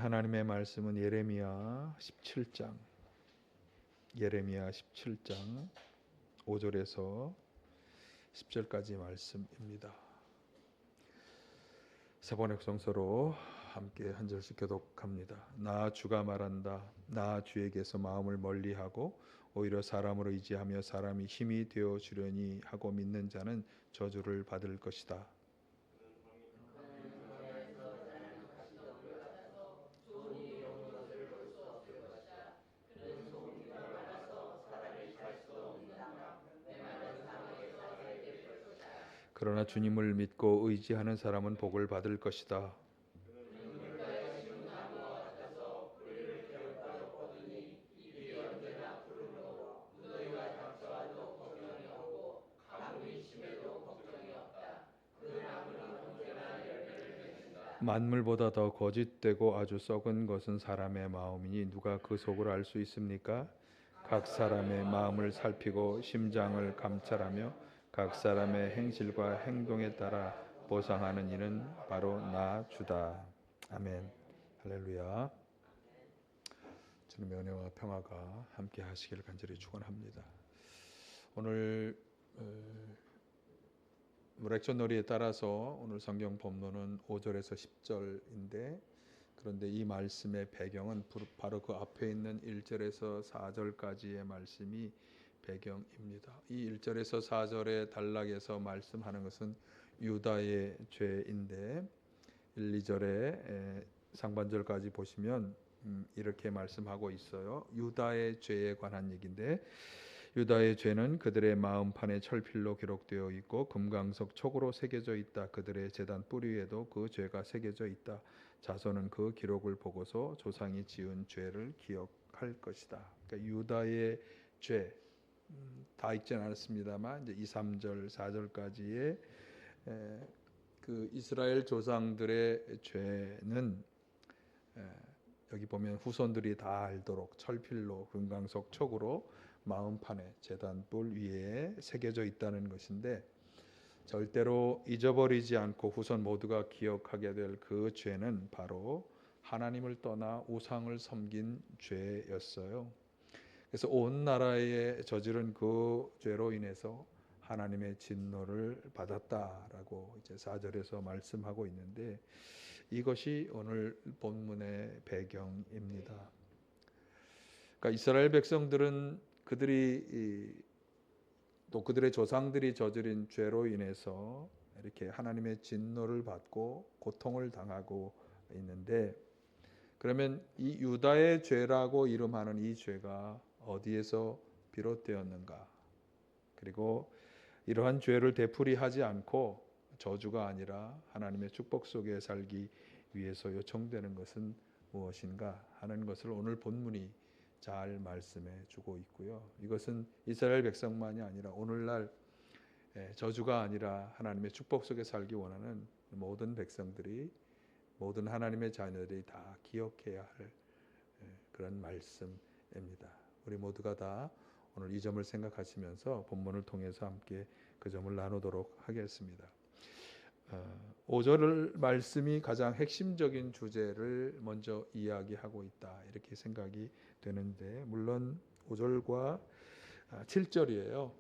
하나님의 말씀은 예레미야 17장 5절에서 10절까지 말씀입니다. 세 번의 성서로 함께 한 절씩 교독합니다. 나 주가 말한다. 나 주에게서 마음을 멀리하고 오히려 사람으로 의지하며 사람이 힘이 되어 주려니 하고 믿는 자는 저주를 받을 것이다. 그러나 주님을 믿고 의지하는 사람은 복을 받을 것이다. 만물보다 더 거짓되고 아주 썩은 것은 사람의 마음이니 누가 그 속을 알 수 있습니까? 각 사람의 마음을 살피고 심장을 감찰하며 각 사람의 행실과 행동에 따라 보상하는 이는 바로 나 주다. 아멘. 할렐루야. 주님의 은혜와 평화가 함께 하시길 간절히 축원합니다. 오늘 렉처너리에 따라서 오늘 성경 본문은 5절에서 10절인데 그런데 이 말씀의 배경은 바로 그 앞에 있는 1절에서 4절까지의 말씀이 배경입니다. 이 1절에서 4절의 단락에서 말씀하는 것은 유다의 죄인데 1, 2절의 상반절까지 보시면 이렇게 말씀하고 있어요. 유다의 죄에 관한 얘기인데 유다의 죄는 그들의 마음판에 철필로 기록되어 있고 금강석 촉으로 새겨져 있다. 그들의 제단 뿌리 위에도 그 죄가 새겨져 있다. 자손은 그 기록을 보고서 조상이 지은 죄를 기억할 것이다. 그러니까 유다의 죄 다 읽지는 않았습니다만 이제 2, 3절, 4절까지의 그 이스라엘 조상들의 죄는 여기 보면 후손들이 다 알도록 철필로 금강석 촉으로 마음판에 제단불 위에 새겨져 있다는 것인데 절대로 잊어버리지 않고 후손 모두가 기억하게 될 그 죄는 바로 하나님을 떠나 우상을 섬긴 죄였어요. 그래서 온 나라에 저지른 그 죄로 인해서 하나님의 진노를 받았다라고 이제 4절에서 말씀하고 있는데 이것이 오늘 본문의 배경입니다. 그러니까 이스라엘 백성들은 그들이 또 그들의 조상들이 저지른 죄로 인해서 이렇게 하나님의 진노를 받고 고통을 당하고 있는데 그러면 이 유다의 죄라고 이름하는 이 죄가 어디에서 비롯되었는가? 그리고 이러한 죄를 되풀이하지 않고 저주가 아니라 하나님의 축복 속에 살기 위해서 요청되는 것은 무엇인가 하는 것을 오늘 본문이 잘 말씀해 주고 있고요. 이것은 이스라엘 백성만이 아니라 오늘날 저주가 아니라 하나님의 축복 속에 살기 원하는 모든 백성들이 모든 하나님의 자녀들이 다 기억해야 할 그런 말씀입니다. 우리 모두가 다 오늘 이 점을 생각하시면서 본문을 통해서 함께 그 점을 나누도록 하겠습니다. 5절 말씀이 가장 핵심적인 주제를 먼저 이야기하고 있다 이렇게 생각이 되는데 물론 5절과 7절이에요.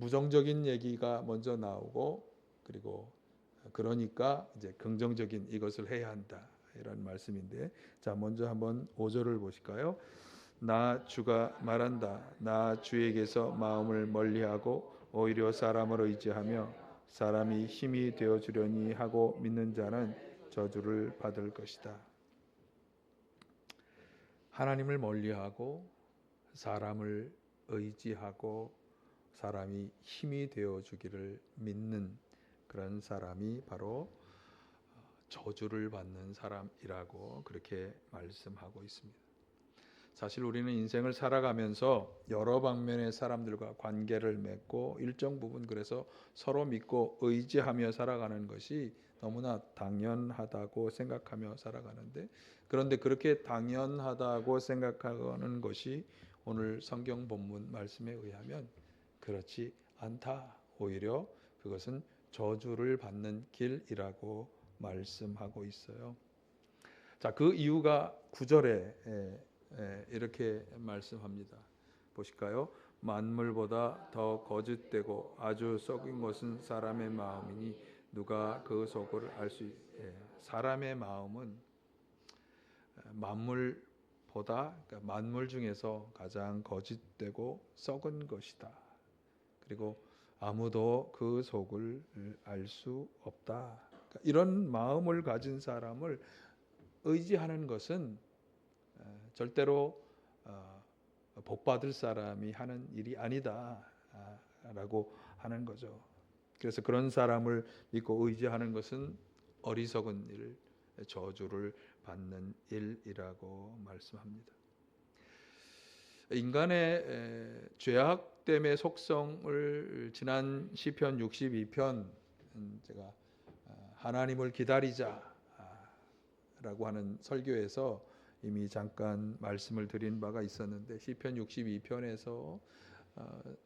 부정적인 얘기가 먼저 나오고 그리고 그러니까 이제 긍정적인 이것을 해야 한다 이런 말씀인데 자 먼저 한번 5절을 보실까요? 나 주가 말한다. 나 주에게서 마음을 멀리하고 오히려 사람을 의지하며 사람이 힘이 되어주려니 하고 믿는 자는 저주를 받을 것이다. 하나님을 멀리하고 사람을 의지하고 사람이 힘이 되어주기를 믿는 그런 사람이 바로 저주를 받는 사람이라고 그렇게 말씀하고 있습니다. 사실 우리는 인생을 살아가면서 여러 방면의 사람들과 관계를 맺고 일정 부분 그래서 서로 믿고 의지하며 살아가는 것이 너무나 당연하다고 생각하며 살아가는데 그런데 그렇게 당연하다고 생각하는 것이 오늘 성경 본문 말씀에 의하면 그렇지 않다. 오히려 그것은 저주를 받는 길이라고 말씀하고 있어요. 자, 그 이유가 9절에 이렇게 말씀합니다. 보실까요? 만물보다 더 거짓되고 아주 썩은 것은 사람의 마음이니 누가 그 속을 알 수 사람의 마음은 만물보다, 그러니까 만물 중에서 가장 거짓되고 썩은 것이다. 그리고 아무도 그 속을 알 수 없다. 그러니까 이런 마음을 가진 사람을 의지하는 것은 절대로 복받을 사람이 하는 일이 아니다 라고 하는 거죠. 그래서 그런 사람을 믿고 의지하는 것은 어리석은 일, 저주를 받는 일이라고 말씀합니다. 인간의 죄악됨의 속성을 지난 시편 62편 제가 하나님을 기다리자 라고 하는 설교에서 이미 잠깐 말씀을 드린 바가 있었는데, 시편 62편에서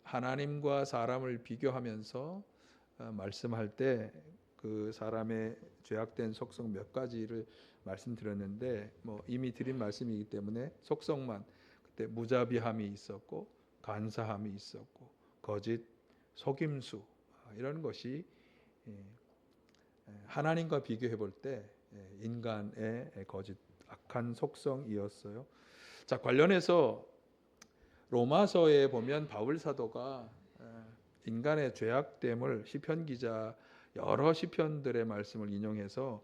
하나님과 사람을 비교하면서 말씀할 때 그 사람의 죄악된 속성 몇 가지를 말씀드렸는데, 이미 드린 말씀이기 때문에 속성만, 그때 무자비함이 있었고 간사함이 있었고 거짓, 속임수, 이런 것이 하나님과 비교해 볼 때 인간의 거짓, 악한 속성이었어요. 자, 관련해서 로마서에 보면 바울 사도가 인간의 죄악됨을 시편 기자 여러 시편들의 말씀을 인용해서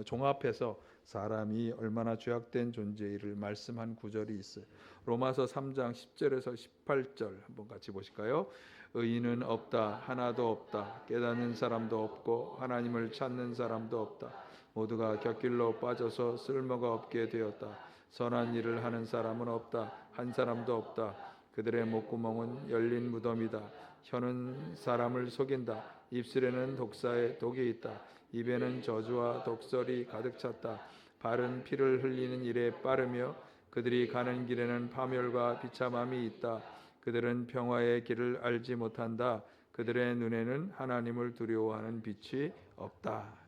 종합해서 사람이 얼마나 죄악된 존재를 말씀한 구절이 있어요. 로마서 3장 10절에서 18절 한번 같이 보실까요? 의인은 없다, 하나도 없다. 깨닫는 사람도 없고 하나님을 찾는 사람도 없다. 모두가 곁길로 빠져서 쓸모가 없게 되었다. 선한 일을 하는 사람은 없다, 한 사람도 없다. 그들의 목구멍은 열린 무덤이다. 혀는 사람을 속인다. 입술에는 독사의 독이 있다. 입에는 저주와 독설이 가득 찼다. 발은 피를 흘리는 일에 빠르며 그들이 가는 길에는 파멸과 비참함이 있다. 그들은 평화의 길을 알지 못한다. 그들의 눈에는 하나님을 두려워하는 빛이 없다.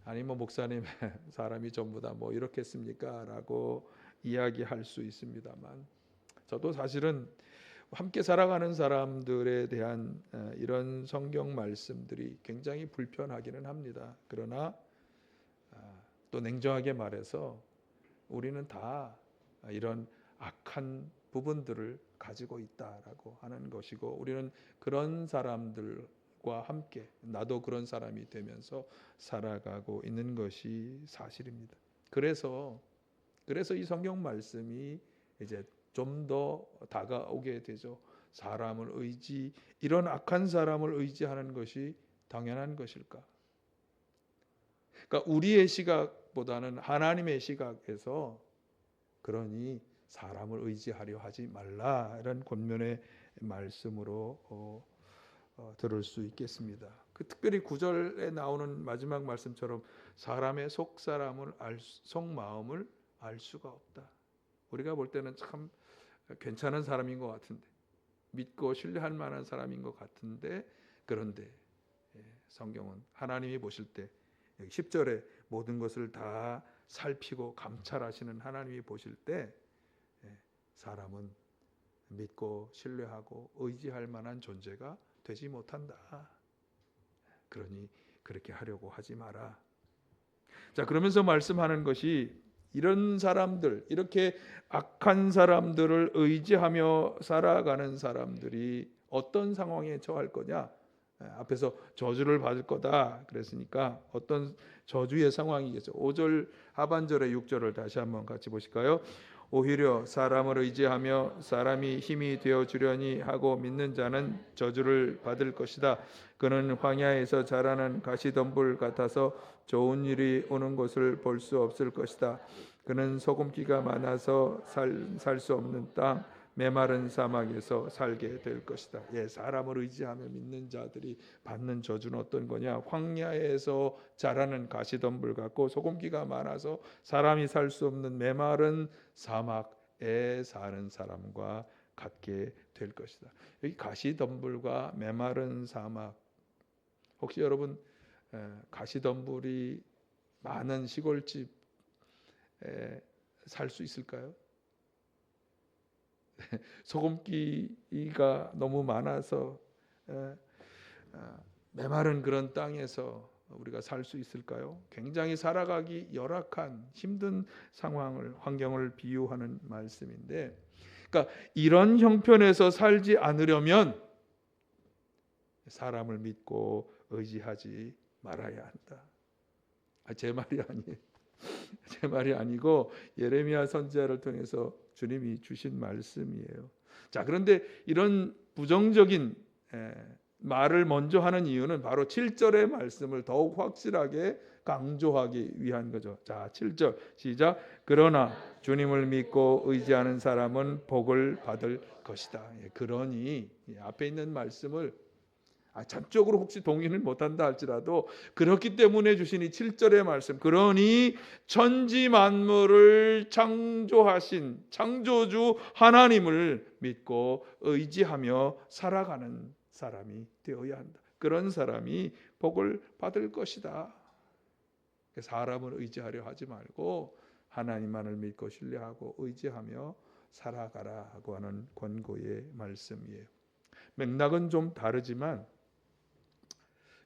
아니 목사님 사람이 전부 다 이렇겠습니까? 라고 이야기할 수 있습니다만, 저도 사실은 함께 살아가는 사람들에 대한 이런 성경 말씀들이 굉장히 불편하기는 합니다. 그러나 또 냉정하게 말해서 우리는 다 이런 악한 부분들을 가지고 있다라고 하는 것이고, 우리는 그런 사람들과 함께 나도 그런 사람이 되면서 살아가고 있는 것이 사실입니다. 그래서 이 성경 말씀이 이제 좀 더 다가오게 되죠. 이런 악한 사람을 의지하는 것이 당연한 것일까? 그러니까 우리의 시각보다는 하나님의 시각에서, 그러니 사람을 의지하려 하지 말라, 이런 권면의 말씀으로 들을 수 있겠습니다. 특별히 9절에 나오는 마지막 말씀처럼 사람의 속마음을 알 수가 없다. 우리가 볼 때는 참 괜찮은 사람인 것 같은데, 믿고 신뢰할 만한 사람인 것 같은데, 그런데 성경은 하나님이 보실 때 10절에 모든 것을 다 살피고 감찰하시는 하나님이 보실 때 사람은 믿고 신뢰하고 의지할 만한 존재가 되지 못한다. 그러니 그렇게 하려고 하지 마라. 자, 그러면서 말씀하는 것이, 이런 사람들, 이렇게 악한 사람들을 의지하며 살아가는 사람들이 어떤 상황에 처할 거냐? 앞에서 저주를 받을 거다 그랬으니까 어떤 저주의 상황이겠죠. 5절 하반절의 6절을 다시 한번 같이 보실까요? 오히려 사람을 의지하며 사람이 힘이 되어 주려니 하고 믿는 자는 저주를 받을 것이다. 그는 황야에서 자라는 가시덤불 같아서 좋은 일이 오는 것을 볼 수 없을 것이다. 그는 소금기가 많아서 살 수 없는 땅, 메마른 사막에서 살게 될 것이다. 사람을 의지하며 믿는 자들이 받는 저주는 어떤 거냐? 황야에서 자라는 가시덤불 같고 소금기가 많아서 사람이 살 수 없는 메마른 사막에 사는 사람과 같게 될 것이다. 여기 가시덤불과 메마른 사막, 혹시 여러분 가시덤불이 많은 시골집에 살 수 있을까요? 소금기가 너무 많아서 메마른 그런 땅에서 우리가 살 수 있을까요? 굉장히 살아가기 열악한 힘든 환경을 비유하는 말씀인데, 그러니까 이런 형편에서 살지 않으려면 사람을 믿고 의지하지 말아야 한다. 제 말이 아니에요. 제 말이 아니고 예레미야 선지자를 통해서 주님이 주신 말씀이에요. 자, 그런데 이런 부정적인 말을 먼저 하는 이유는 바로 7절의 말씀을 더욱 확실하게 강조하기 위한 거죠. 자, 7절 시작. 그러나 주님을 믿고 의지하는 사람은 복을 받을 것이다. 그러니 앞에 있는 말씀을 전적으로 혹시 동의를 못한다 할지라도 그렇기 때문에 주신 이 7절의 말씀, 그러니 천지 만물을 창조하신 창조주 하나님을 믿고 의지하며 살아가는 사람이 되어야 한다. 그런 사람이 복을 받을 것이다. 사람을 의지하려 하지 말고 하나님만을 믿고 신뢰하고 의지하며 살아가라고 하는 권고의 말씀이에요. 맥락은 좀 다르지만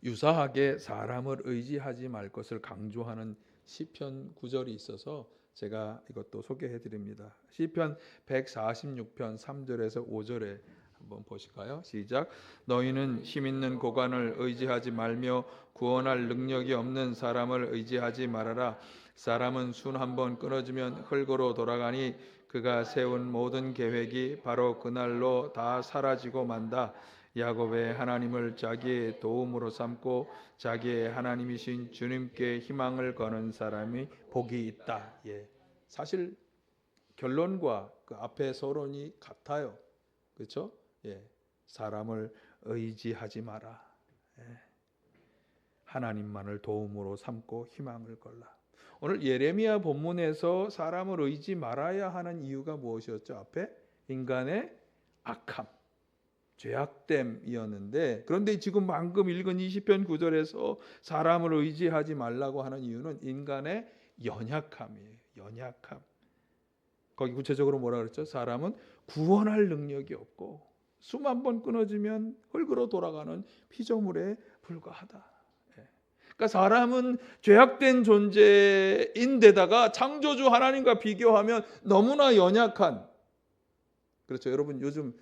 유사하게 사람을 의지하지 말 것을 강조하는 시편 구절이 있어서 제가 이것도 소개해 드립니다. 시편 146편 3절에서 5절에 한번 보실까요? 시작. 너희는 힘 있는 고관을 의지하지 말며 구원할 능력이 없는 사람을 의지하지 말아라. 사람은 순 한 번 끊어지면 흙으로 돌아가니 그가 세운 모든 계획이 바로 그날로 다 사라지고 만다. 야곱의 하나님을 자기의 도움으로 삼고 자기의 하나님이신 주님께 희망을 거는 사람이 복이 있다. 사실 결론과 그 앞에 서론이 같아요. 그렇죠? 사람을 의지하지 마라. 하나님만을 도움으로 삼고 희망을 걸라. 오늘 예레미야 본문에서 사람을 의지 말아야 하는 이유가 무엇이었죠? 앞에 인간의 악함, 죄악됨이었는데, 그런데 지금 방금 읽은 20편 9절에서 사람을 의지하지 말라고 하는 이유는 인간의 연약함이에요. 연약함. 거기 구체적으로 뭐라 그랬죠? 사람은 구원할 능력이 없고 수만 번 끊어지면 흙으로 돌아가는 피조물에 불과하다. 그러니까 사람은 죄악된 존재인데다가 창조주 하나님과 비교하면 너무나 연약한, 그렇죠? 여러분 요즘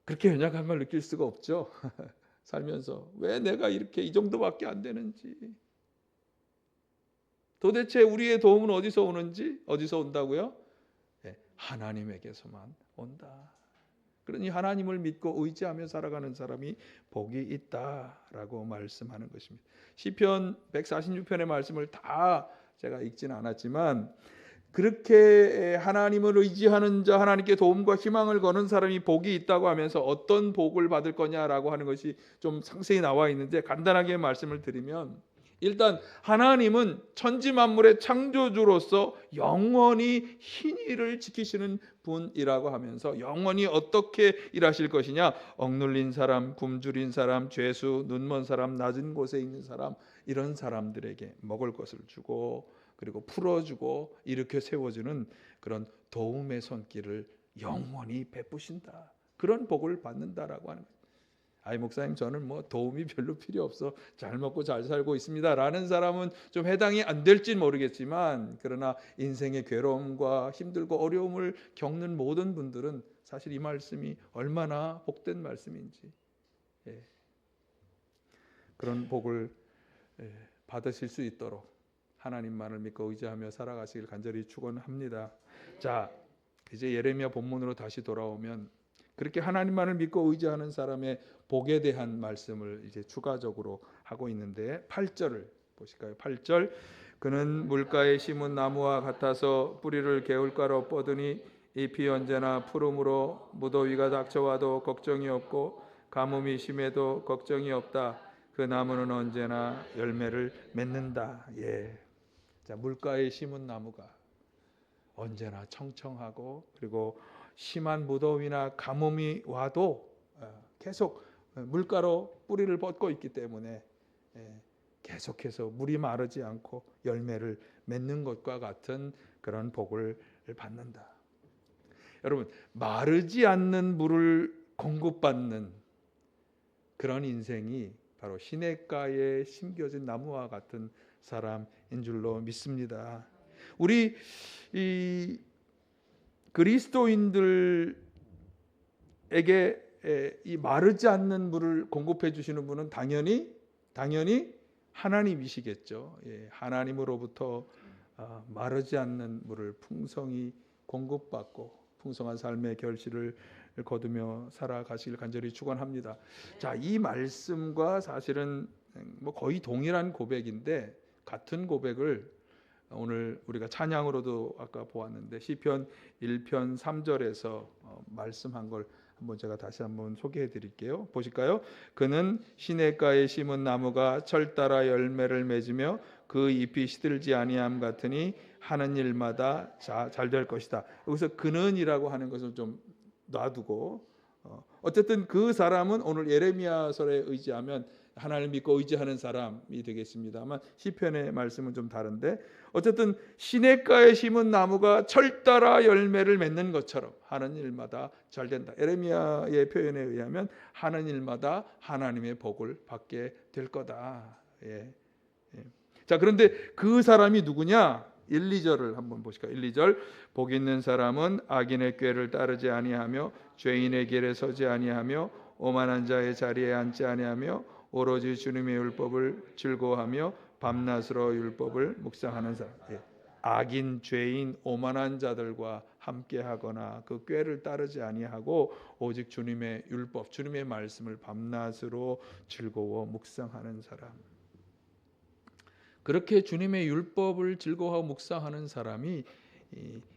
그렇게 연약한 걸 느낄 수가 없죠. 살면서 왜 내가 이렇게 이 정도밖에 안 되는지, 도대체 우리의 도움은 어디서 오는지, 어디서 온다고요? 하나님에게서만 온다. 그러니 하나님을 믿고 의지하며 살아가는 사람이 복이 있다라고 말씀하는 것입니다. 시편 146편의 말씀을 다 제가 읽지는 않았지만 그렇게 하나님을 의지하는 자, 하나님께 도움과 희망을 거는 사람이 복이 있다고 하면서 어떤 복을 받을 거냐라고 하는 것이 좀 상세히 나와 있는데, 간단하게 말씀을 드리면 일단 하나님은 천지 만물의 창조주로서 영원히 신의를 지키시는 분이라고 하면서 영원히 어떻게 일하실 것이냐, 억눌린 사람, 굶주린 사람, 죄수, 눈먼 사람, 낮은 곳에 있는 사람, 이런 사람들에게 먹을 것을 주고 그리고 풀어주고 이렇게 세워주는 그런 도움의 손길을 영원히 베푸신다. 그런 복을 받는다라고 하는 거예요. 아이 목사님, 저는 뭐 도움이 별로 필요 없어, 잘 먹고 잘 살고 있습니다 라는 사람은 좀 해당이 안 될지 모르겠지만, 그러나 인생의 괴로움과 힘들고 어려움을 겪는 모든 분들은 사실 이 말씀이 얼마나 복된 말씀인지, 그런 복을 받으실 수 있도록 하나님만을 믿고 의지하며 살아가시길 간절히 축원합니다. 자, 이제 예레미야 본문으로 다시 돌아오면 그렇게 하나님만을 믿고 의지하는 사람의 복에 대한 말씀을 이제 추가적으로 하고 있는데, 8절을 보실까요? 8절. 그는 물가에 심은 나무와 같아서 뿌리를 개울가로 뻗으니 잎이 언제나 푸름으로 무더위가 닥쳐와도 걱정이 없고 가뭄이 심해도 걱정이 없다. 그 나무는 언제나 열매를 맺는다. 자, 물가에 심은 나무가 언제나 청청하고 그리고 심한 무더위나 가뭄이 와도 계속 물가로 뿌리를 뻗고 있기 때문에 계속해서 물이 마르지 않고 열매를 맺는 것과 같은 그런 복을 받는다. 여러분, 마르지 않는 물을 공급받는 그런 인생이 바로 시냇가에 심겨진 나무와 같은 사람인 줄로 믿습니다. 우리 이 그리스도인들에게 이 마르지 않는 물을 공급해 주시는 분은 당연히 하나님이시겠죠. 하나님으로부터 마르지 않는 물을 풍성히 공급받고 풍성한 삶의 결실을 거두며 살아가시길 간절히 축원합니다. 자, 이 말씀과 사실은 뭐 거의 동일한 고백인데 같은 고백을 오늘 우리가 찬양으로도 아까 보았는데 시편 1편 3절에서 말씀한 걸 한번 제가 다시 한번 소개해 드릴게요. 보실까요? 그는 시냇가에 심은 나무가 철 따라 열매를 맺으며 그 잎이 시들지 아니함 같으니 하는 일마다 잘 될 것이다. 여기서 그는이라고 하는 것을 좀 놔두고 어쨌든 그 사람은 오늘 예레미야서에 의지하면 하나님을 믿고 의지하는 사람이 되겠습니다만 시편의 말씀은 좀 다른데 어쨌든 시냇가에 심은 나무가 철 따라 열매를 맺는 것처럼 하는 일마다 잘 된다. 예레미야의 표현에 의하면 하는 일마다 하나님의 복을 받게 될 거다. 자, 그런데 그 사람이 누구냐? 1, 2절을 한번 보실까요? 1, 2절 복 있는 사람은 악인의 꾀를 따르지 아니하며 죄인의 길에 서지 아니하며 오만한 자의 자리에 앉지 아니하며 오로지 주님의 율법을 즐거워하며 밤낮으로 율법을 묵상하는 사람. 악인, 죄인, 오만한 자들과 함께하거나 그 꾀를 따르지 아니하고 오직 주님의 율법, 주님의 말씀을 밤낮으로 즐거워 묵상하는 사람. 그렇게 주님의 율법을 즐거워하고 묵상하는 사람이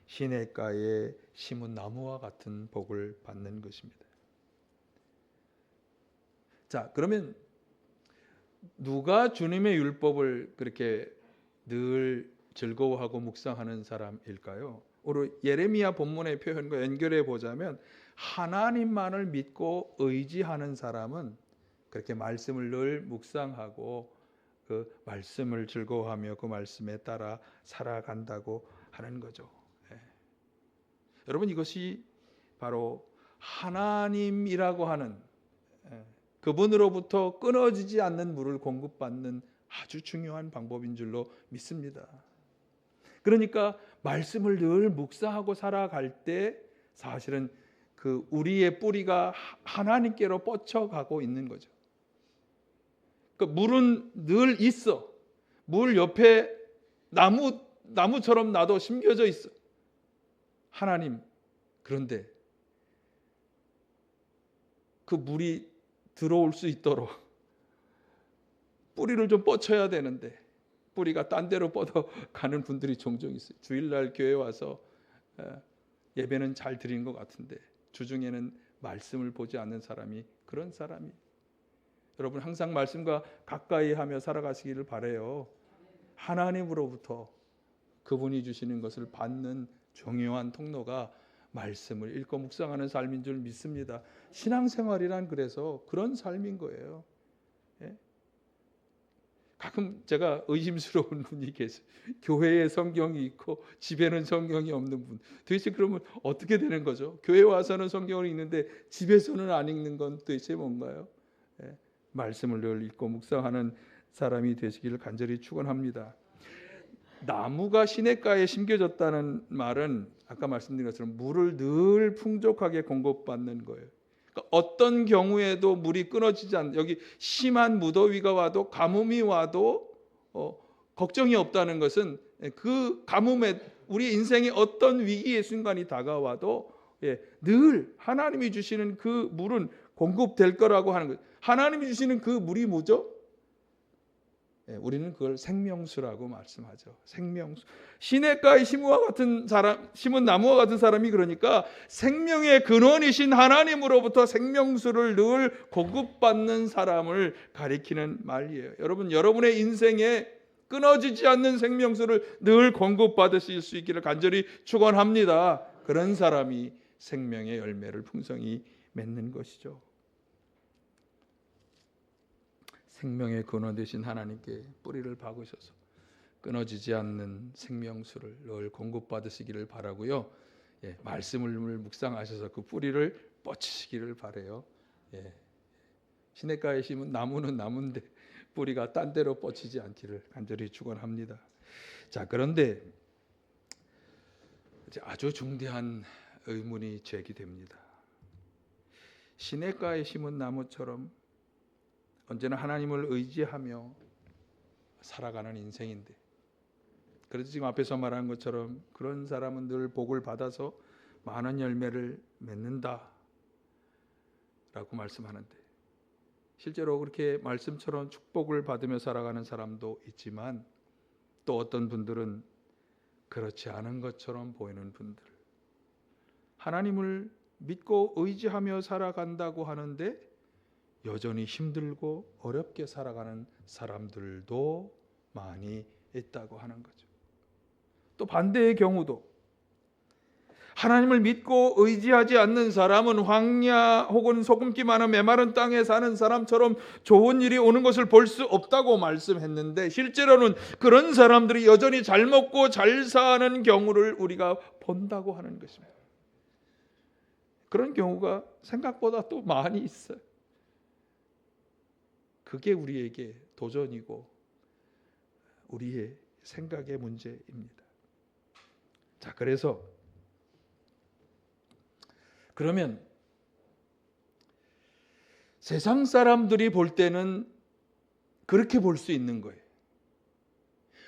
시냇가에 심은 나무와 같은 복을 받는 것입니다. 자, 그러면 누가 주님의 율법을 그렇게 늘 즐거워하고 묵상하는 사람일까요? 오늘 예레미야 본문의 표현과 연결해 보자면 하나님만을 믿고 의지하는 사람은 그렇게 말씀을 늘 묵상하고 그 말씀을 즐거워하며 그 말씀에 따라 살아간다고 하는 거죠. 여러분, 이것이 바로 하나님이라고 하는 그분으로부터 끊어지지 않는 물을 공급받는 아주 중요한 방법인 줄로 믿습니다. 그러니까 말씀을 늘 묵상하고 살아갈 때 사실은 그 우리의 뿌리가 하나님께로 뻗쳐가고 있는 거죠. 그러니까 물은 늘 있어. 물 옆에 나무처럼 나도 심겨져 있어. 하나님. 그런데 그 물이 들어올 수 있도록 뿌리를 좀 뻗쳐야 되는데 뿌리가 딴 데로 뻗어가는 분들이 종종 있어요. 주일날 교회 와서 예배는 잘 드린 것 같은데 주중에는 말씀을 보지 않는 사람이 그런 사람이. 여러분, 항상 말씀과 가까이 하며 살아가시기를 바라요. 하나님으로부터 그분이 주시는 것을 받는 중요한 통로가 말씀을 읽고 묵상하는 삶인 줄 믿습니다. 신앙생활이란 그래서 그런 삶인 거예요. 가끔 제가 의심스러운 분이 계세요. 교회에 성경이 있고 집에는 성경이 없는 분. 도대체 그러면 어떻게 되는 거죠? 교회 와서는 성경을 읽는데 집에서는 안 읽는 건 도대체 뭔가요? 말씀을 늘 읽고 묵상하는 사람이 되시기를 간절히 축원합니다. 나무가 시냇가에 심겨졌다는 말은 아까 말씀드린 것처럼 물을 늘 풍족하게 공급받는 거예요. 그러니까 어떤 경우에도 물이 끊어지지 않는, 여기 심한 무더위가 와도 가뭄이 와도 걱정이 없다는 것은 그 가뭄에 우리 인생의 어떤 위기의 순간이 다가와도 늘 하나님이 주시는 그 물은 공급될 거라고 하는 거예요. 하나님이 주시는 그 물이 뭐죠? 우리는 그걸 생명수라고 말씀하죠. 생명수. 시냇가에 심은 나무와 같은 사람이 그러니까 생명의 근원이신 하나님으로부터 생명수를 늘 공급받는 사람을 가리키는 말이에요. 여러분, 여러분의 인생에 끊어지지 않는 생명수를 늘 공급받으실 수 있기를 간절히 축원합니다. 그런 사람이 생명의 열매를 풍성히 맺는 것이죠. 생명의 근원 되신 하나님께 뿌리를 박으셔서 끊어지지 않는 생명수를 늘 공급받으시기를 바라고요. 말씀을 묵상하셔서 그 뿌리를 뻗치시기를 바라요. 시냇가에 심은 나무는 나무인데 뿌리가 딴 데로 뻗치지 않기를 간절히 축원합니다. 자, 그런데 이제 아주 중대한 의문이 제기됩니다. 시냇가에 심은 나무처럼 언제나 하나님을 의지하며 살아가는 인생인데, 그래서 지금 앞에서 말한 것처럼 그런 사람은 늘 복을 받아서 많은 열매를 맺는다 라고 말씀하는데, 실제로 그렇게 말씀처럼 축복을 받으며 살아가는 사람도 있지만, 또 어떤 분들은 그렇지 않은 것처럼 보이는 분들, 하나님을 믿고 의지하며 살아간다고 하는데 여전히 힘들고 어렵게 살아가는 사람들도 많이 있다고 하는 거죠. 또 반대의 경우도, 하나님을 믿고 의지하지 않는 사람은 황야 혹은 소금기 많은 메마른 땅에 사는 사람처럼 좋은 일이 오는 것을 볼 수 없다고 말씀했는데, 실제로는 그런 사람들이 여전히 잘 먹고 잘 사는 경우를 우리가 본다고 하는 것입니다. 그런 경우가 생각보다 또 많이 있어요. 그게 우리에게 도전이고 우리의 생각의 문제입니다. 자, 그러면 세상 사람들이 볼 때는 그렇게 볼 수 있는 거예요.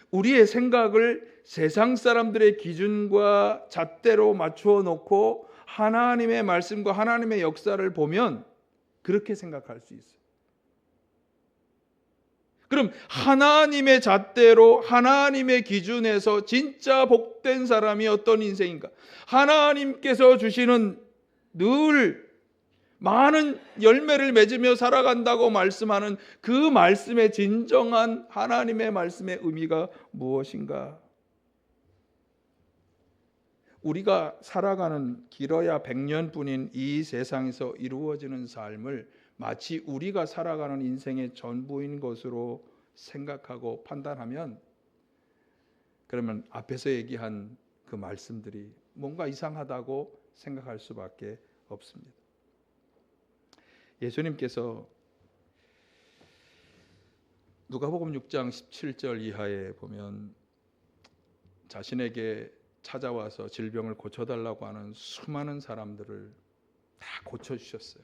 우리의 생각을 세상 사람들의 기준과 잣대로 맞추어 놓고 하나님의 말씀과 하나님의 역사를 보면 그렇게 생각할 수 있어요. 그럼 하나님의 잣대로, 하나님의 기준에서 진짜 복된 사람이 어떤 인생인가? 하나님께서 주시는 늘 많은 열매를 맺으며 살아간다고 말씀하는 그 말씀의 진정한 하나님의 말씀의 의미가 무엇인가? 우리가 살아가는 길어야 100년뿐인 이 세상에서 이루어지는 삶을 마치 우리가 살아가는 인생의 전부인 것으로 생각하고 판단하면, 그러면 앞에서 얘기한 그 말씀들이 뭔가 이상하다고 생각할 수밖에 없습니다. 예수님께서 누가복음 6장 17절 이하에 보면 자신에게 찾아와서 질병을 고쳐달라고 하는 수많은 사람들을 다 고쳐주셨어요.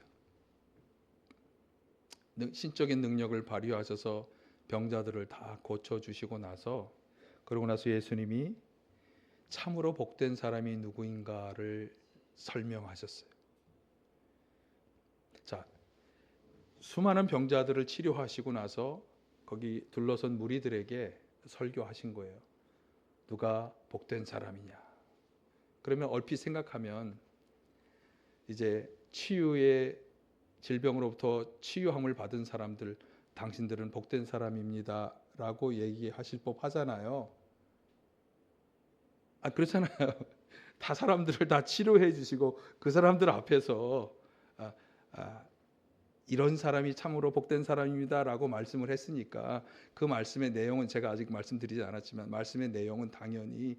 신적인 능력을 발휘하셔서 병자들을 다 고쳐주시고 나서, 그러고 나서 예수님이 참으로 복된 사람이 누구인가를 설명하셨어요. 자, 수많은 병자들을 치료하시고 나서 거기 둘러선 무리들에게 설교하신 거예요. 누가 복된 사람이냐? 그러면 얼핏 생각하면 이제 치유의 질병으로부터 치유함을 받은 사람들, 당신들은 복된 사람입니다 라고 얘기하실 법 하잖아요. 그렇잖아요. 다 사람들을 다 치료해 주시고 그 사람들 앞에서 이런 사람이 참으로 복된 사람입니다 라고 말씀을 했으니까, 그 말씀의 내용은 제가 아직 말씀드리지 않았지만 말씀의 내용은 당연히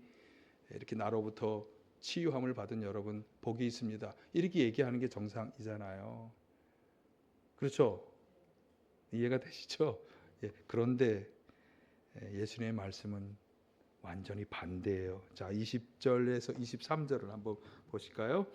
이렇게 나로부터 치유함을 받은 여러분 복이 있습니다, 이렇게 얘기하는 게 정상이잖아요. 그렇죠? 이해가 되시죠? 그런데 예수님의 말씀은 완전히 반대예요. 자, 20절에서 23절을 한번 보실까요?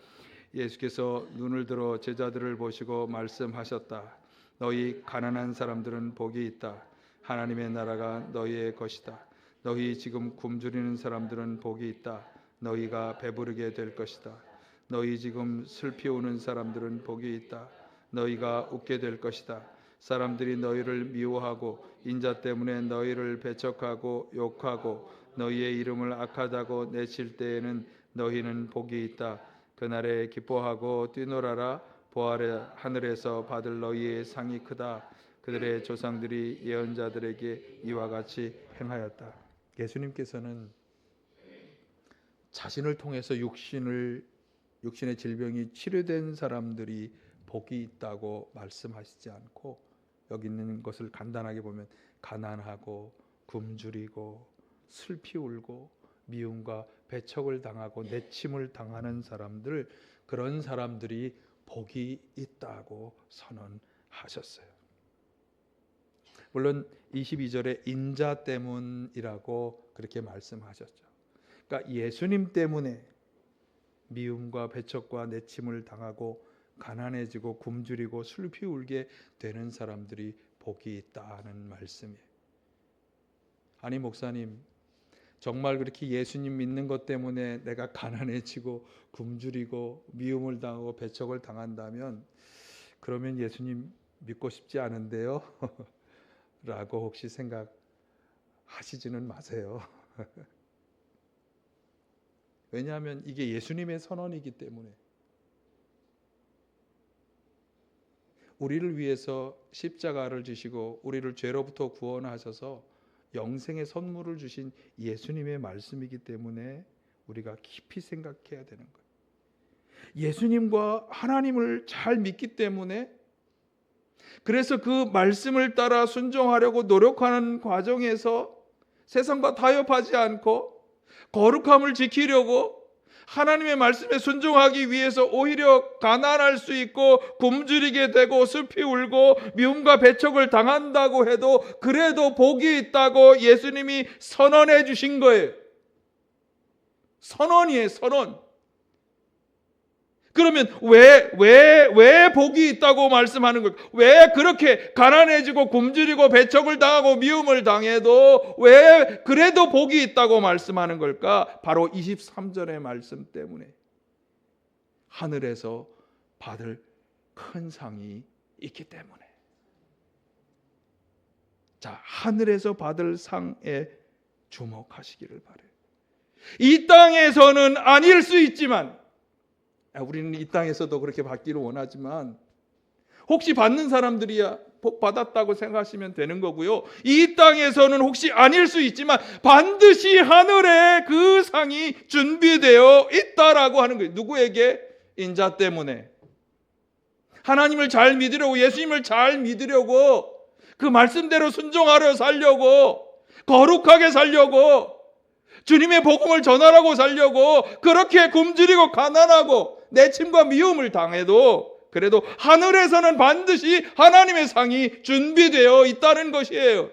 예수께서 눈을 들어 제자들을 보시고 말씀하셨다. 너희 가난한 사람들은 복이 있다. 하나님의 나라가 너희의 것이다. 너희 지금 굶주리는 사람들은 복이 있다. 너희가 배부르게 될 것이다. 너희 지금 슬피 우는 사람들은 복이 있다. 너희가 웃게 될 것이다. 사람들이 너희를 미워하고 인자 때문에 너희를 배척하고 욕하고 너희의 이름을 악하다고 내칠 때에는 너희는 복이 있다. 그날에 기뻐하고 뛰놀아라. 보아라, 하늘에서 받을 너희의 상이 크다. 그들의 조상들이 예언자들에게 이와 같이 행하였다. 예수님께서는 자신을 통해서 육신의 질병이 치료된 사람들이 복이 있다고 말씀하시지 않고 여기 있는 것을 간단하게 보면 가난하고 굶주리고 슬피 울고 미움과 배척을 당하고 내침을 당하는 사람들, 그런 사람들이 복이 있다고 선언하셨어요. 물론 22절에 인자 때문이라고 그렇게 말씀하셨죠. 그러니까 예수님 때문에 미움과 배척과 내침을 당하고 가난해지고 굶주리고 슬피 울게 되는 사람들이 복이 있다는 말씀이에요. 아니 목사님, 정말 그렇게 예수님 믿는 것 때문에 내가 가난해지고 굶주리고 미움을 당하고 배척을 당한다면 그러면 예수님 믿고 싶지 않은데요? 라고 혹시 생각하시지는 마세요. 왜냐하면 이게 예수님의 선언이기 때문에, 우리를 위해서 십자가를 지시고 우리를 죄로부터 구원하셔서 영생의 선물을 주신 예수님의 말씀이기 때문에 우리가 깊이 생각해야 되는 거예요. 예수님과 하나님을 잘 믿기 때문에, 그래서 그 말씀을 따라 순종하려고 노력하는 과정에서 세상과 타협하지 않고 거룩함을 지키려고 하나님의 말씀에 순종하기 위해서 오히려 가난할 수 있고 굶주리게 되고 슬피 울고 미움과 배척을 당한다고 해도 그래도 복이 있다고 예수님이 선언해 주신 거예요. 선언이에요, 선언. 그러면 왜 복이 있다고 말씀하는 걸까? 왜 그렇게 가난해지고 굶주리고 배척을 당하고 미움을 당해도 왜 그래도 복이 있다고 말씀하는 걸까? 바로 23절의 말씀 때문에, 하늘에서 받을 큰 상이 있기 때문에. 자, 하늘에서 받을 상에 주목하시기를 바라요. 이 땅에서는 아닐 수 있지만, 우리는 이 땅에서도 그렇게 받기를 원하지만 혹시 받는 사람들이야 복 받았다고 생각하시면 되는 거고요. 이 땅에서는 혹시 아닐 수 있지만 반드시 하늘에 그 상이 준비되어 있다라고 하는 거예요. 누구에게? 인자 때문에. 하나님을 잘 믿으려고, 예수님을 잘 믿으려고, 그 말씀대로 순종하려 살려고, 거룩하게 살려고, 주님의 복음을 전하라고 살려고 그렇게 굶주리고 가난하고 내침과 미움을 당해도 그래도 하늘에서는 반드시 하나님의 상이 준비되어 있다는 것이에요.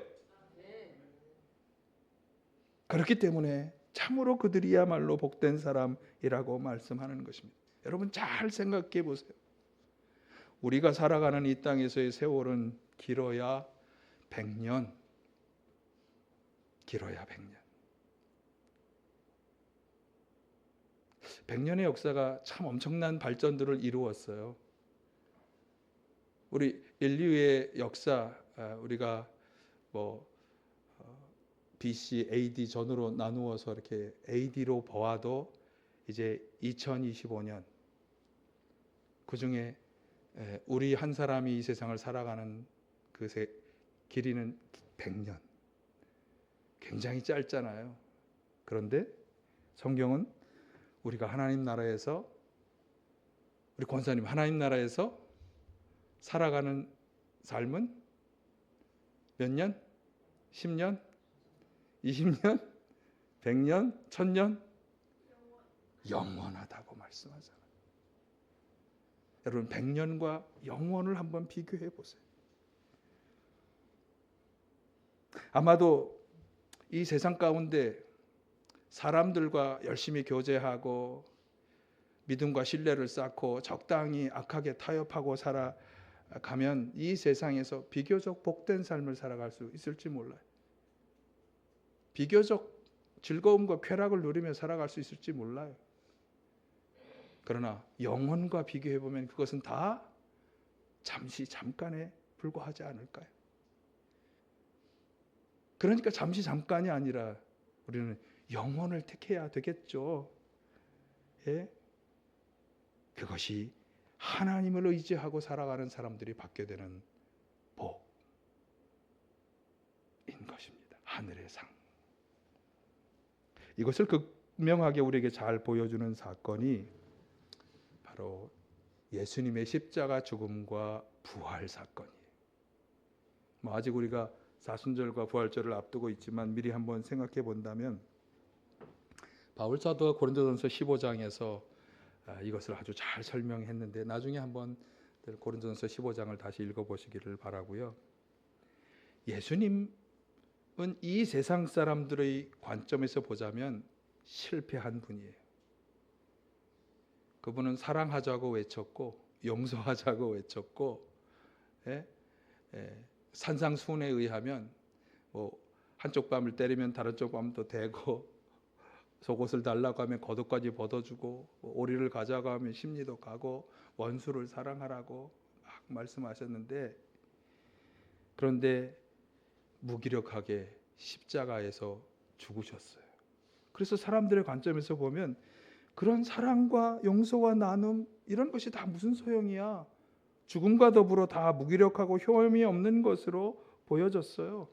그렇기 때문에 참으로 그들이야말로 복된 사람이라고 말씀하는 것입니다. 여러분 잘 생각해 보세요. 우리가 살아가는 이 땅에서의 세월은 길어야 100년. 길어야 100년. 100년의 역사가 참 엄청난 발전들을 이루었어요. 우리 인류의 역사, 우리가 BC, AD 전으로 나누어서 이렇게 AD로 보아도 이제 2025년, 그 중에 우리 한 사람이 이 세상을 살아가는 그 길이는 100년. 굉장히 짧잖아요. 그런데 성경은 우리가 하나님 나라에서, 우리 권사님 하나님 나라에서 살아가는 삶은 몇 년? 10년? 20년? 100년? 1000년? 영원하다고 말씀하잖아요. 여러분 100년과 영원을 한번 비교해 보세요. 아마도 이 세상 가운데 사람들과 열심히 교제하고 믿음과 신뢰를 쌓고 적당히 악하게 타협하고 살아가면 이 세상에서 비교적 복된 삶을 살아갈 수 있을지 몰라요. 비교적 즐거움과 쾌락을 누리며 살아갈 수 있을지 몰라요. 그러나 영혼과 비교해 보면 그것은 다 잠깐에 불과하지 않을까요? 그러니까 잠깐이 아니라 우리는 영혼을 택해야 되겠죠. 예? 그것이 하나님을 의지하고 살아가는 사람들이 받게 되는 복인 것입니다. 하늘의 상. 이것을 극명하게 우리에게 잘 보여주는 사건이 바로 예수님의 십자가 죽음과 부활 사건이에요. 아직 우리가 사순절과 부활절을 앞두고 있지만 미리 한번 생각해 본다면 바울 사도가 고린도전서 15장에서 이것을 아주 잘 설명했는데 나중에 한번 고린도전서 15장을 다시 읽어보시기를 바라고요. 예수님은 이 세상 사람들의 관점에서 보자면 실패한 분이에요. 그분은 사랑하자고 외쳤고 용서하자고 외쳤고 산상수훈에 의하면 뭐 한쪽 뺨을 때리면 다른 쪽 뺨도 대고 속옷을 달라고 하면 겉옷까지 벗어주고 오리를 가자고 하면 심리도 가고 원수를 사랑하라고 막 말씀하셨는데 그런데 무기력하게 십자가에서 죽으셨어요. 그래서 사람들의 관점에서 보면 그런 사랑과 용서와 나눔 이런 것이 다 무슨 소용이야. 죽음과 더불어 다 무기력하고 효험이 없는 것으로 보여졌어요.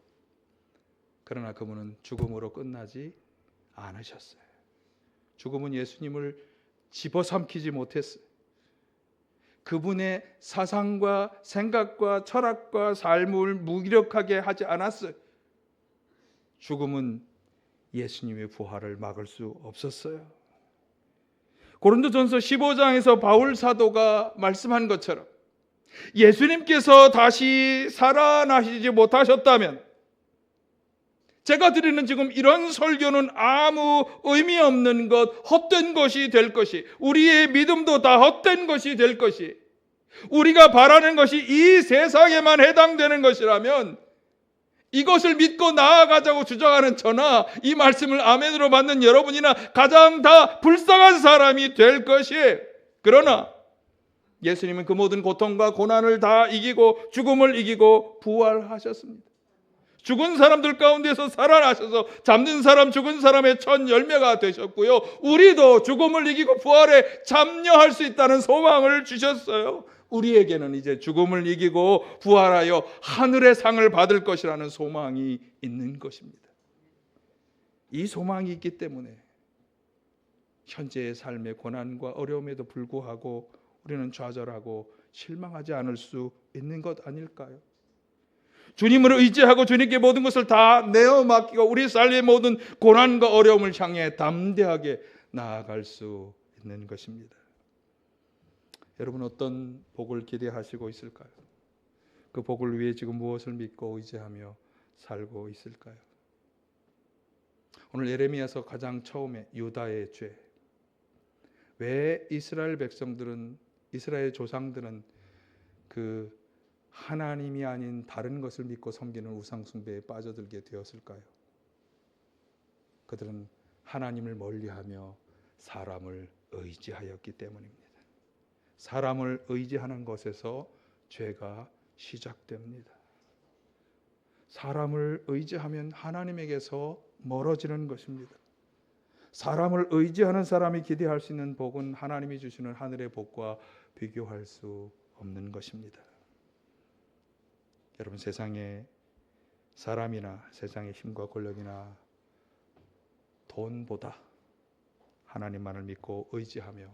그러나 그분은 죽음으로 끝나지 않으셨어요. 죽음은 예수님을 집어삼키지 못했어요. 그분의 사상과 생각과 철학과 삶을 무기력하게 하지 않았어요. 죽음은 예수님의 부활을 막을 수 없었어요. 고린도전서 15장에서 바울 사도가 말씀한 것처럼 예수님께서 다시 살아나시지 못하셨다면 제가 드리는 지금 이런 설교는 아무 의미 없는 것, 헛된 것이 될 것이, 우리의 믿음도 다 헛된 것이 될 것이, 우리가 바라는 것이 이 세상에만 해당되는 것이라면 이것을 믿고 나아가자고 주장하는 저나 이 말씀을 아멘으로 받는 여러분이나 가장 다 불쌍한 사람이 될 것이에요. 그러나 예수님은 그 모든 고통과 고난을 다 이기고 죽음을 이기고 부활하셨습니다. 죽은 사람들 가운데서 살아나셔서 잡는 사람 죽은 사람의 첫 열매가 되셨고요. 우리도 죽음을 이기고 부활에 참여할 수 있다는 소망을 주셨어요. 우리에게는 이제 죽음을 이기고 부활하여 하늘의 상을 받을 것이라는 소망이 있는 것입니다. 이 소망이 있기 때문에 현재의 삶의 고난과 어려움에도 불구하고 우리는 좌절하고 실망하지 않을 수 있는 것 아닐까요? 주님을 의지하고 주님께 모든 것을 다 내어 맡기고 우리 삶의 모든 고난과 어려움을 향해 담대하게 나아갈 수 있는 것입니다. 여러분 어떤 복을 기대하시고 있을까요? 그 복을 위해 지금 무엇을 믿고 의지하며 살고 있을까요? 오늘 예레미야서 가장 처음에 유다의 죄, 왜 이스라엘 백성들은 이스라엘 조상들은 그 하나님이 아닌 다른 것을 믿고 섬기는 우상 숭배에 빠져들게 되었을까요? 그들은 하나님을 멀리하며 사람을 의지하였기 때문입니다. 사람을 의지하는 것에서 죄가 시작됩니다. 사람을 의지하면 하나님에게서 멀어지는 것입니다. 사람을 의지하는 사람이 기대할 수 있는 복은 하나님이 주시는 하늘의 복과 비교할 수 없는 것입니다. 여러분 세상에 사람이나 세상의 힘과 권력이나 돈보다 하나님만을 믿고 의지하며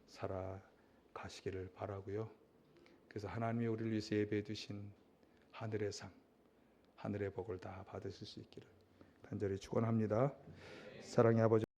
살아가시기를 바라고요. 그래서 하나님이 우리를 위해서 예배해 두신 하늘의 상, 하늘의 복을 다 받으실 수 있기를 간절히 축원합니다. 사랑의 아버지